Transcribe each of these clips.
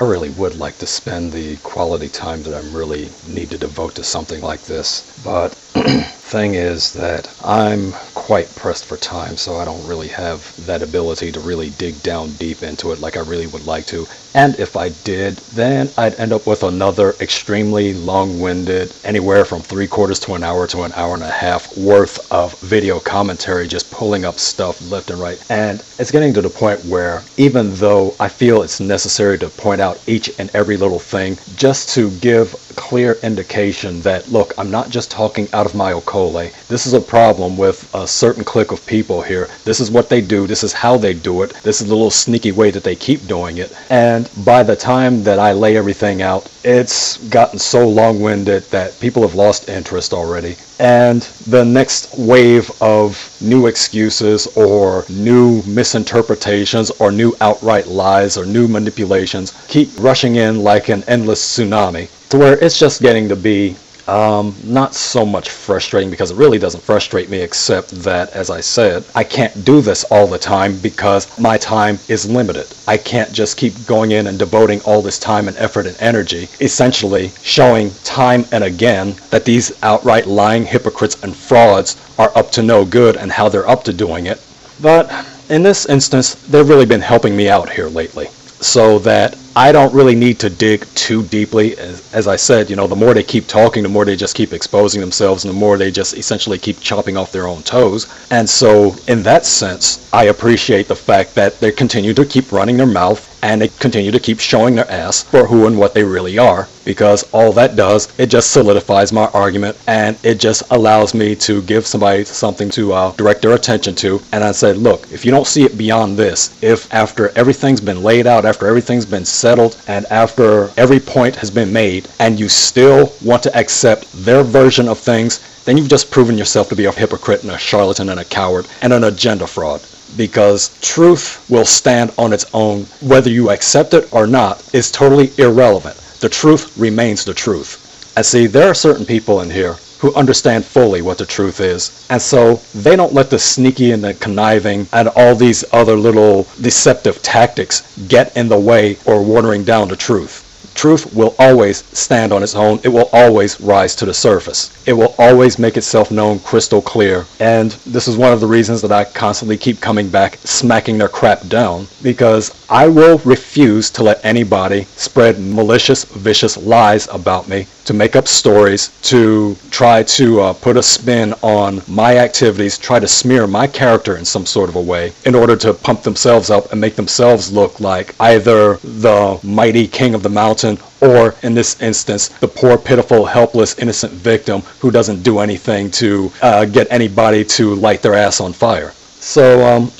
I really would like to spend the quality time that I really need to devote to something like this, but thing is that I'm quite pressed for time, so I don't really have that ability to really dig down deep into it like I really would like to. And if I did, then I'd end up with another extremely long-winded, anywhere from 3/4 to an hour and a half worth of video commentary, just pulling up stuff left and right. And it's getting to the point where, even though I feel it's necessary to point out each and every little thing, just to give clear indication that, look, I'm not just talking out of my ocole. This is a problem with a certain clique of people here. This is what they do. This is how they do it. This is the little sneaky way that they keep doing it. And by the time that I lay everything out, it's gotten so long-winded that people have lost interest already. And the next wave of new excuses or new misinterpretations or new outright lies or new manipulations keep rushing in like an endless tsunami, to where it's just getting to be not so much frustrating, because it really doesn't frustrate me, except that, as I said, I can't do this all the time because my time is limited. I can't just keep going in and devoting all this time and effort and energy, essentially showing time and again that these outright lying hypocrites and frauds are up to no good and how they're up to doing it. But in this instance, they've really been helping me out here lately, so that I don't really need to dig too deeply. As I said, you know, the more they keep talking, the more they just keep exposing themselves, and the more they just essentially keep chopping off their own toes. And so, in that sense, I appreciate the fact that they continue to keep running their mouth, and they continue to keep showing their ass for who and what they really are, because all that does, it just solidifies my argument, and it just allows me to give somebody something to direct their attention to. And I said, look, if you don't see it beyond this, if after everything's been laid out, after everything's been settled, and after every point has been made, and you still want to accept their version of things, then you've just proven yourself to be a hypocrite and a charlatan and a coward and an agenda fraud. Because truth will stand on its own. Whether you accept it or not is totally irrelevant. The truth remains the truth. And see, there are certain people in here who understand fully what the truth is, and so they don't let the sneaky and the conniving and all these other little deceptive tactics get in the way or watering down the truth. Truth will always stand on its own. It will always rise to the surface. It will always make itself known crystal clear. And this is one of the reasons that I constantly keep coming back, smacking their crap down, because I will refuse to let anybody spread malicious, vicious lies about me, to make up stories, to try to put a spin on my activities, try to smear my character in some sort of a way in order to pump themselves up and make themselves look like either the mighty king of the mountain, or in this instance, the poor, pitiful, helpless, innocent victim who doesn't do anything to get anybody to light their ass on fire. So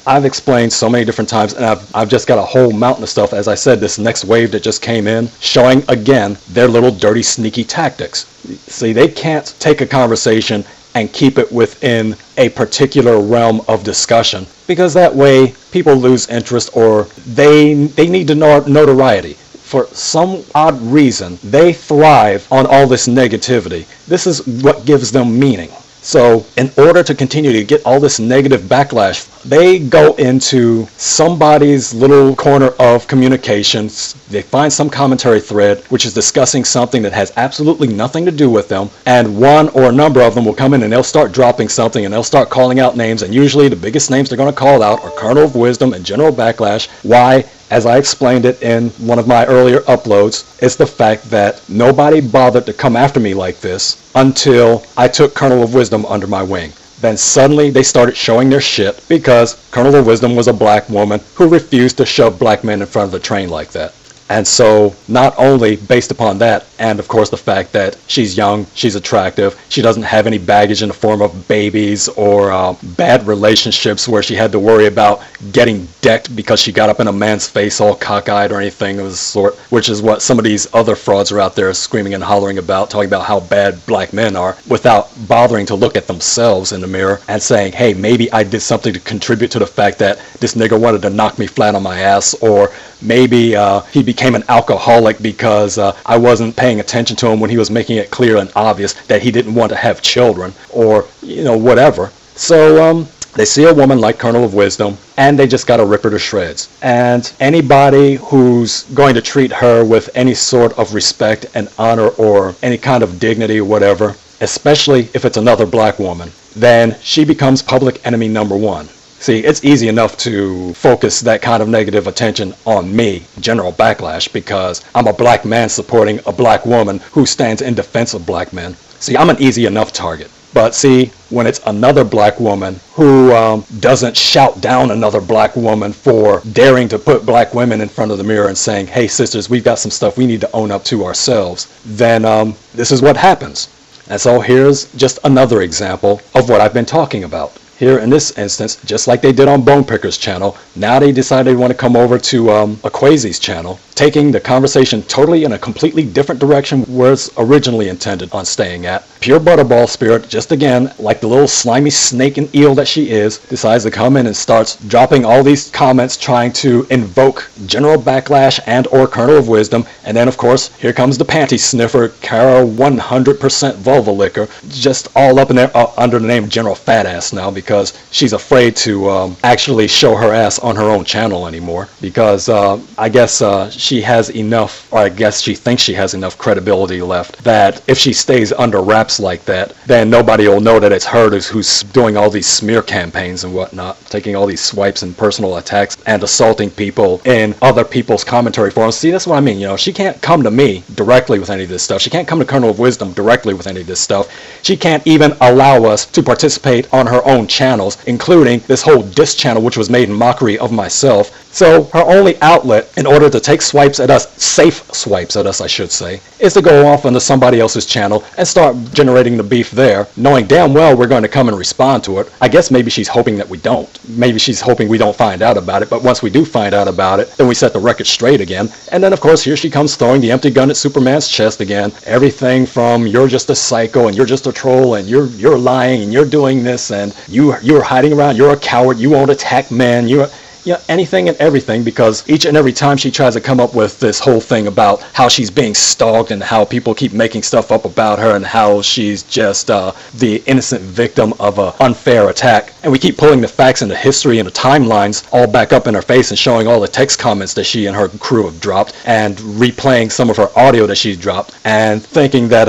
I've explained so many different times, and I've just got a whole mountain of stuff, as I said, this next wave that just came in, showing again their little dirty, sneaky tactics. See, they can't take a conversation and keep it within a particular realm of discussion, because that way people lose interest, or they need notoriety. For some odd reason, they thrive on all this negativity. This is what gives them meaning. So in order to continue to get all this negative backlash, they go into somebody's little corner of communications. They find some commentary thread which is discussing something that has absolutely nothing to do with them, and one or a number of them will come in and they'll start dropping something, and they'll start calling out names, and usually the biggest names they're going to call out are Kernel of Wisdom and General Backlash. Why? As I explained it in one of my earlier uploads, it's the fact that nobody bothered to come after me like this until I took Kernel of Wisdom under my wing. Then suddenly they started showing their shit because Kernel of Wisdom was a black woman who refused to shove black men in front of the train like that. And so, not only based upon that, and of course the fact that she's young, she's attractive, she doesn't have any baggage in the form of babies or bad relationships where she had to worry about getting decked because she got up in a man's face all cockeyed or anything of the sort, which is what some of these other frauds are out there screaming and hollering about, talking about how bad black men are, without bothering to look at themselves in the mirror and saying, hey, maybe I did something to contribute to the fact that this nigger wanted to knock me flat on my ass, or maybe he became an alcoholic because I wasn't paying attention to him when he was making it clear and obvious that he didn't want to have children, or, you know, whatever. So They see a woman like Kernel of Wisdom, and they just gotta rip her to shreds. And anybody who's going to treat her with any sort of respect and honor or any kind of dignity or whatever, especially if it's another black woman, then she becomes public enemy number one. See, it's easy enough to focus that kind of negative attention on me, General Backlash, because I'm a black man supporting a black woman who stands in defense of black men. See, I'm an easy enough target. But see, when it's another black woman who doesn't shout down another black woman for daring to put black women in front of the mirror and saying, hey sisters, we've got some stuff we need to own up to ourselves, then this is what happens. And so here's just another example of what I've been talking about. Here in this instance, just like they did on Bone Picker's channel, now they decided they want to come over to Aquazi's channel, taking the conversation totally in a completely different direction where it's originally intended on staying at. Pure Butterball Spirit, just again, like the little slimy snake and eel that she is, decides to come in and starts dropping all these comments trying to invoke General Backlash and or Kernel of Wisdom, and then of course, here comes the panty sniffer, Kara 100% vulva licker, just all up in there under the name General Fat Ass now, because she's afraid to actually show her ass on her own channel anymore, because I guess she has enough, or I guess she thinks she has enough credibility left that if she stays under wraps like that, then nobody will know that it's her who's doing all these smear campaigns and whatnot, taking all these swipes and personal attacks and assaulting people in other people's commentary forums. See, that's what I mean, you know, she can't come to me directly with any of this stuff. She can't come to Kernel of Wisdom directly with any of this stuff. She can't even allow us to participate on her own channels, including this whole diss channel which was made in mockery of myself. So her only outlet in order to take swipes at us, safe swipes at us I should say, is to go off onto somebody else's channel and start generating the beef there, knowing damn well we're going to come and respond to it. I guess maybe she's hoping that we don't. Maybe she's hoping we don't find out about it, but once we do find out about it, then we set the record straight again. And then of course here she comes throwing the empty gun at Superman's chest again. Everything from you're just a psycho and you're just a troll and you're lying and you're doing this and you're hiding around, you're a coward, you won't attack men, anything and everything, because each and every time she tries to come up with this whole thing about how she's being stalked and how people keep making stuff up about her and how she's just the innocent victim of an unfair attack, and we keep pulling the facts and the history and the timelines all back up in her face and showing all the text comments that she and her crew have dropped and replaying some of her audio that she's dropped and thinking that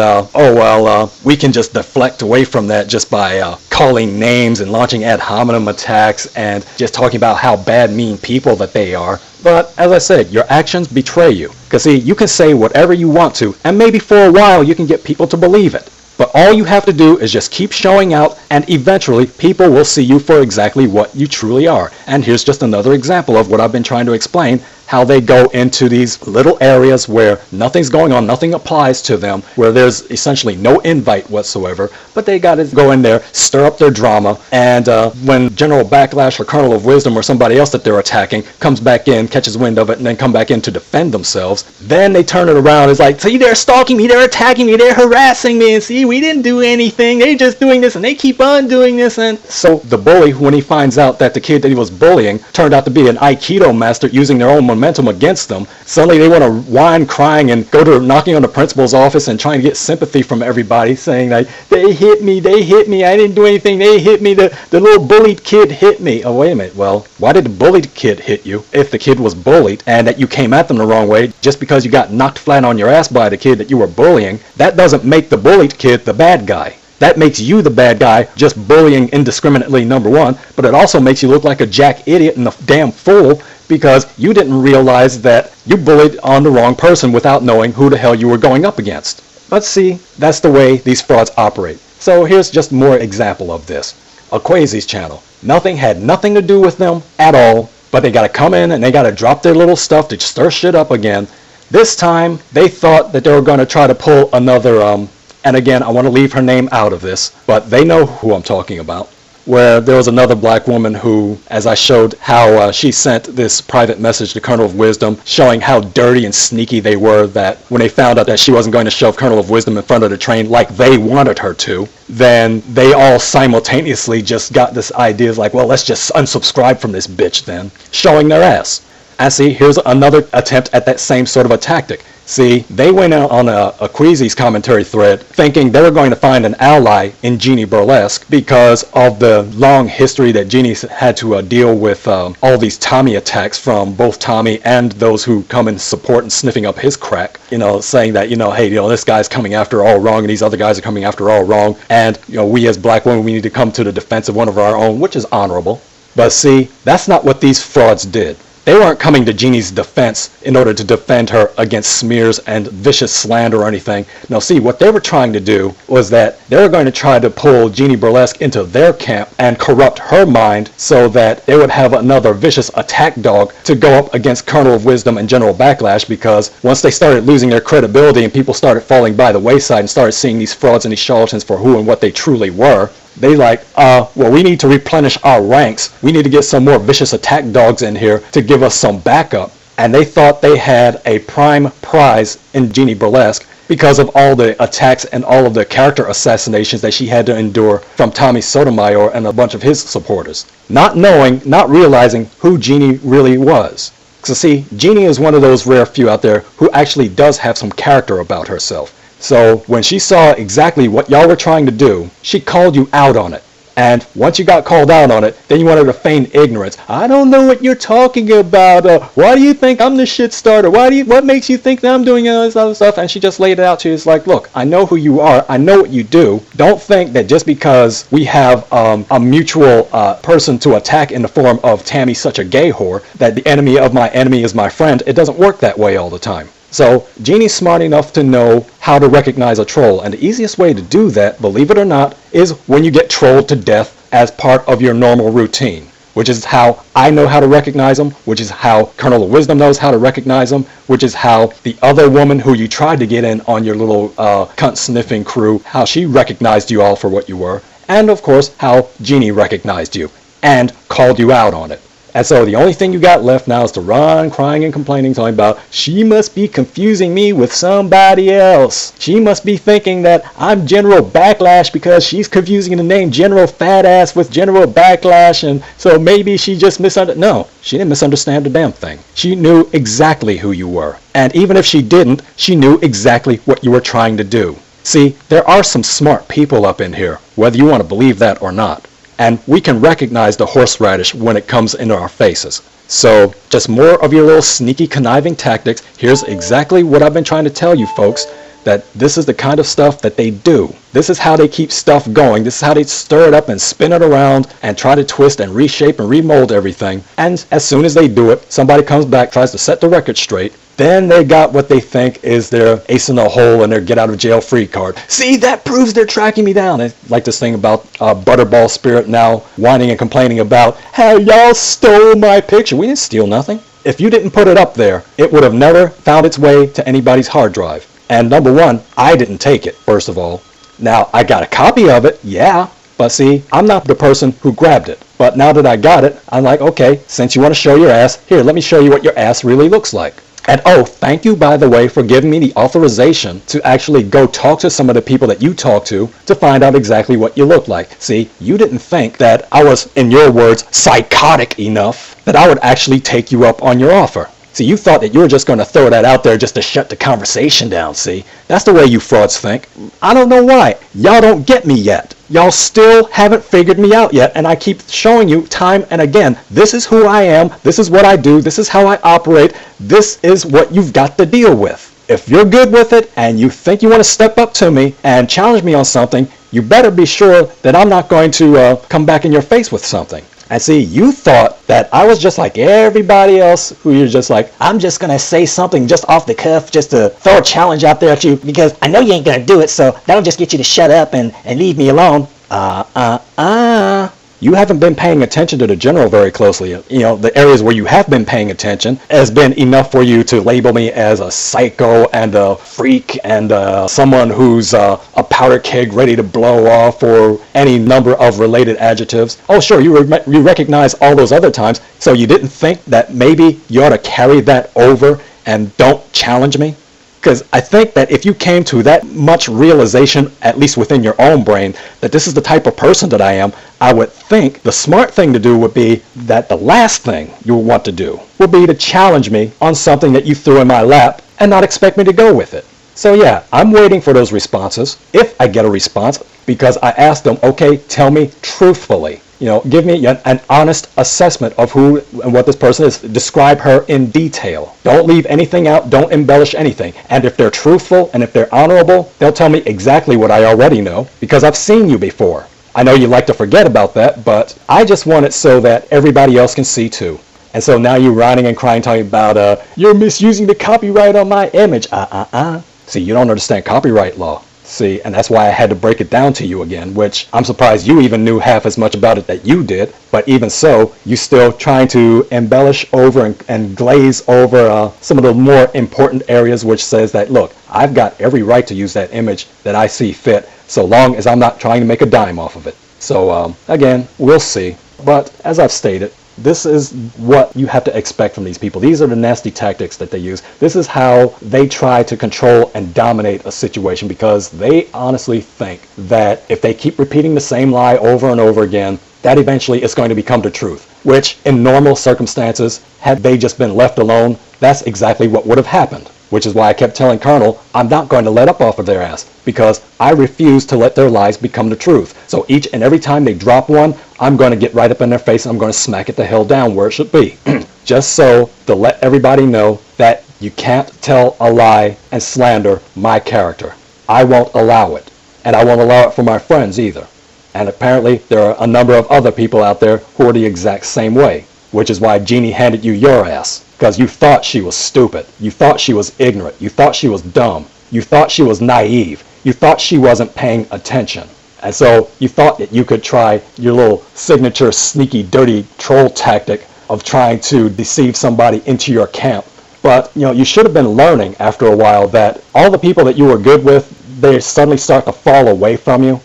we can just deflect away from that just by calling names and launching ad hominem attacks and just talking about how bad, mean people that they are. But as I said, your actions betray you. Because see, you can say whatever you want to, and maybe for a while you can get people to believe it. But all you have to do is just keep showing out, and eventually people will see you for exactly what you truly are. And here's just another example of what I've been trying to explain, how they go into these little areas where nothing's going on, nothing applies to them, where there's essentially no invite whatsoever, but they got to go in there, stir up their drama, and when General Backlash or Kernel of Wisdom or somebody else that they're attacking comes back in, catches wind of it, and then come back in to defend themselves, then they turn it around. It's like, see, they're stalking me, they're attacking me, they're harassing me, and see, we didn't do anything, they're just doing this, and they keep on doing this. And so the bully, when he finds out that the kid that he was bullying turned out to be an Aikido master using their own momentum against them, suddenly they want to whine, crying, and go to knocking on the principal's office and trying to get sympathy from everybody, saying like, they hit me, I didn't do anything, they hit me, the little bullied kid hit me. Oh, wait a minute, well, why did the bullied kid hit you if the kid was bullied and that you came at them the wrong way just because you got knocked flat on your ass by the kid that you were bullying? That doesn't make the bullied kid the bad guy. That makes you the bad guy, just bullying indiscriminately, number one, but it also makes you look like a jack idiot and a damn fool because you didn't realize that you bullied on the wrong person without knowing who the hell you were going up against. But see, that's the way these frauds operate. So here's just more example of this. Aquazi's channel. Nothing had nothing to do with them at all, but they gotta come in and they gotta drop their little stuff to stir shit up again. This time, they thought that they were gonna try to pull another, and again, I want to leave her name out of this, but they know who I'm talking about, where there was another black woman who, as I showed how she sent this private message to Kernel of Wisdom, showing how dirty and sneaky they were, that when they found out that she wasn't going to shove Kernel of Wisdom in front of the train like they wanted her to, then they all simultaneously just got this idea like, well, let's just unsubscribe from this bitch then, showing their ass. And see, here's another attempt at that same sort of a tactic. See, they went out on a Queasy's commentary thread thinking they were going to find an ally in Jeannie Burlesque because of the long history that Jeannie had to deal with all these Tommy attacks from both Tommy and those who come in support and sniffing up his crack, saying that, hey, this guy's coming after all wrong and these other guys are coming after all wrong, and, we as black women, we need to come to the defense of one of our own, which is honorable. But see, that's not what these frauds did. They weren't coming to Jeannie's defense in order to defend her against smears and vicious slander or anything. No, see, what they were trying to do was that they were going to try to pull Jeannie Burlesque into their camp and corrupt her mind so that they would have another vicious attack dog to go up against Colonel of Wisdom and General Backlash, because once they started losing their credibility and people started falling by the wayside and started seeing these frauds and these charlatans for who and what they truly were, they we need to replenish our ranks. We need to get some more vicious attack dogs in here to give us some backup. And they thought they had a prime prize in Jeannie Burlesque because of all the attacks and all of the character assassinations that she had to endure from Tommy Sotomayor and a bunch of his supporters. Not realizing who Jeannie really was. So see, Jeannie is one of those rare few out there who actually does have some character about herself. So when she saw exactly what y'all were trying to do, she called you out on it. And once you got called out on it, then you wanted to feign ignorance. I don't know what you're talking about. Why do you think I'm the shit starter? What makes you think that I'm doing all this other stuff? And she just laid it out to you. It's like, look, I know who you are. I know what you do. Don't think that just because we have a mutual person to attack in the form of Tammy such a gay whore, that the enemy of my enemy is my friend. It doesn't work that way all the time. So Jeannie's smart enough to know how to recognize a troll, and the easiest way to do that, believe it or not, is when you get trolled to death as part of your normal routine, which is how I know how to recognize them, which is how Colonel of Wisdom knows how to recognize them, which is how the other woman who you tried to get in on your little cunt-sniffing crew, how she recognized you all for what you were, and of course how Jeannie recognized you and called you out on it. And so the only thing you got left now is to run crying and complaining, talking about, she must be confusing me with somebody else. She must be thinking that I'm General Backlash because she's confusing the name General Fat Ass with General Backlash, and so maybe she just misunderstood. No, she didn't misunderstand a damn thing. She knew exactly who you were. And even if she didn't, she knew exactly what you were trying to do. See, there are some smart people up in here, whether you want to believe that or not. And we can recognize the horseradish when it comes into our faces. So just more of your little sneaky conniving tactics. Here's exactly what I've been trying to tell you folks, that this is the kind of stuff that they do. This is how they keep stuff going. This is how they stir it up and spin it around and try to twist and reshape and remold everything. And as soon as they do it, somebody comes back, tries to set the record straight. Then they got what they think is their ace in the hole and their get out of jail free card. See, that proves they're tracking me down. It's like this thing about Butterball Spirit now whining and complaining about how y'all stole my picture. We didn't steal nothing. If you didn't put it up there, it would have never found its way to anybody's hard drive. And number one, I didn't take it, first of all. Now, I got a copy of it, yeah. But see, I'm not the person who grabbed it. But now that I got it, I'm like, okay, since you want to show your ass, here, let me show you what your ass really looks like. And oh, thank you, by the way, for giving me the authorization to actually go talk to some of the people that you talk to find out exactly what you look like. See, you didn't think that I was, in your words, psychotic enough that I would actually take you up on your offer. See, you thought that you were just going to throw that out there just to shut the conversation down, see? That's the way you frauds think. I don't know why. Y'all don't get me yet. Y'all still haven't figured me out yet, and I keep showing you time and again, this is who I am, this is what I do, this is how I operate, this is what you've got to deal with. If you're good with it, and you think you want to step up to me and challenge me on something, you better be sure that I'm not going to come back in your face with something. And see, you thought that I was just like everybody else who you're just like, I'm just going to say something just off the cuff just to throw a challenge out there at you because I know you ain't going to do it, so that'll just get you to shut up and leave me alone. You haven't been paying attention to the general very closely. You know, the areas where you have been paying attention has been enough for you to label me as a psycho and a freak and someone who's a powder keg ready to blow off or any number of related adjectives. Oh, sure, you recognize all those other times, so you didn't think that maybe you ought to carry that over and don't challenge me? Because I think that if you came to that much realization, at least within your own brain, that this is the type of person that I am, I would think the smart thing to do would be that the last thing you would want to do would be to challenge me on something that you threw in my lap and not expect me to go with it. So yeah, I'm waiting for those responses, if I get a response, because I asked them, okay, tell me truthfully. Give me an honest assessment of who and what this person is. Describe her in detail. Don't leave anything out. Don't embellish anything. And if they're truthful and if they're honorable, they'll tell me exactly what I already know because I've seen you before. I know you like to forget about that, but I just want it so that everybody else can see too. And so now you're whining and crying, talking about, you're misusing the copyright on my image. See, you don't understand copyright law. See, and that's why I had to break it down to you again, which I'm surprised you even knew half as much about it that you did. But even so, you still trying to embellish over and glaze over some of the more important areas, which says that, look, I've got every right to use that image that I see fit, so long as I'm not trying to make a dime off of it. So, again, we'll see. But as I've stated, this is what you have to expect from these people. These are the nasty tactics that they use. This is how they try to control and dominate a situation because they honestly think that if they keep repeating the same lie over and over again, that eventually is going to become the truth. Which, in normal circumstances, had they just been left alone, that's exactly what would have happened. Which is why I kept telling Colonel, I'm not going to let up off of their ass because I refuse to let their lies become the truth. So each and every time they drop one, I'm going to get right up in their face and I'm going to smack it the hell down where it should be. Just so to let everybody know that you can't tell a lie and slander my character. I won't allow it. And I won't allow it for my friends either. And apparently there are a number of other people out there who are the exact same way. Which is why Jeannie handed you your ass. Because you thought she was stupid. You thought she was ignorant. You thought she was dumb. You thought she was naive. You thought she wasn't paying attention. And so you thought that you could try your little signature sneaky dirty troll tactic of trying to deceive somebody into your camp. But you should have been learning after a while that all the people that you were good with, they suddenly start to fall away from you.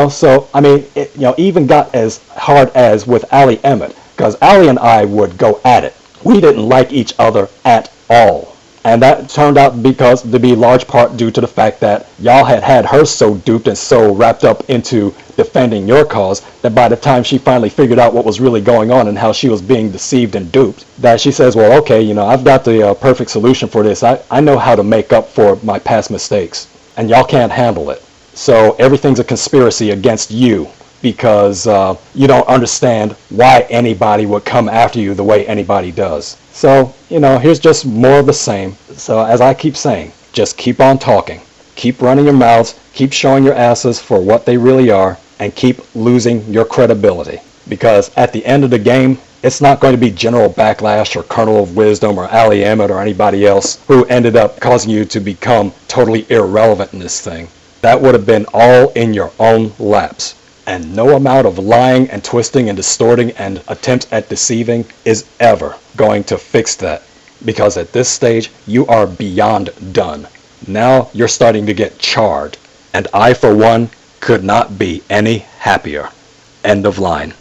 So I mean, it even got as hard as with Allie Emmett. Because Allie and I would go at it. We didn't like each other at all. And that turned out to be large part due to the fact that y'all had her so duped and so wrapped up into defending your cause that by the time she finally figured out what was really going on and how she was being deceived and duped, that she says, well, okay, I've got the perfect solution for this. I know how to make up for my past mistakes. And y'all can't handle it. So everything's a conspiracy against you. Because you don't understand why anybody would come after you the way anybody does. So, here's just more of the same. So as I keep saying, just keep on talking. Keep running your mouths, keep showing your asses for what they really are, and keep losing your credibility. Because at the end of the game, it's not going to be General Backlash or Colonel of Wisdom or Allie Emmett or anybody else who ended up causing you to become totally irrelevant in this thing. That would have been all in your own laps. And no amount of lying and twisting and distorting and attempts at deceiving is ever going to fix that. Because at this stage, you are beyond done. Now you're starting to get charred. And I, for one, could not be any happier. End of line.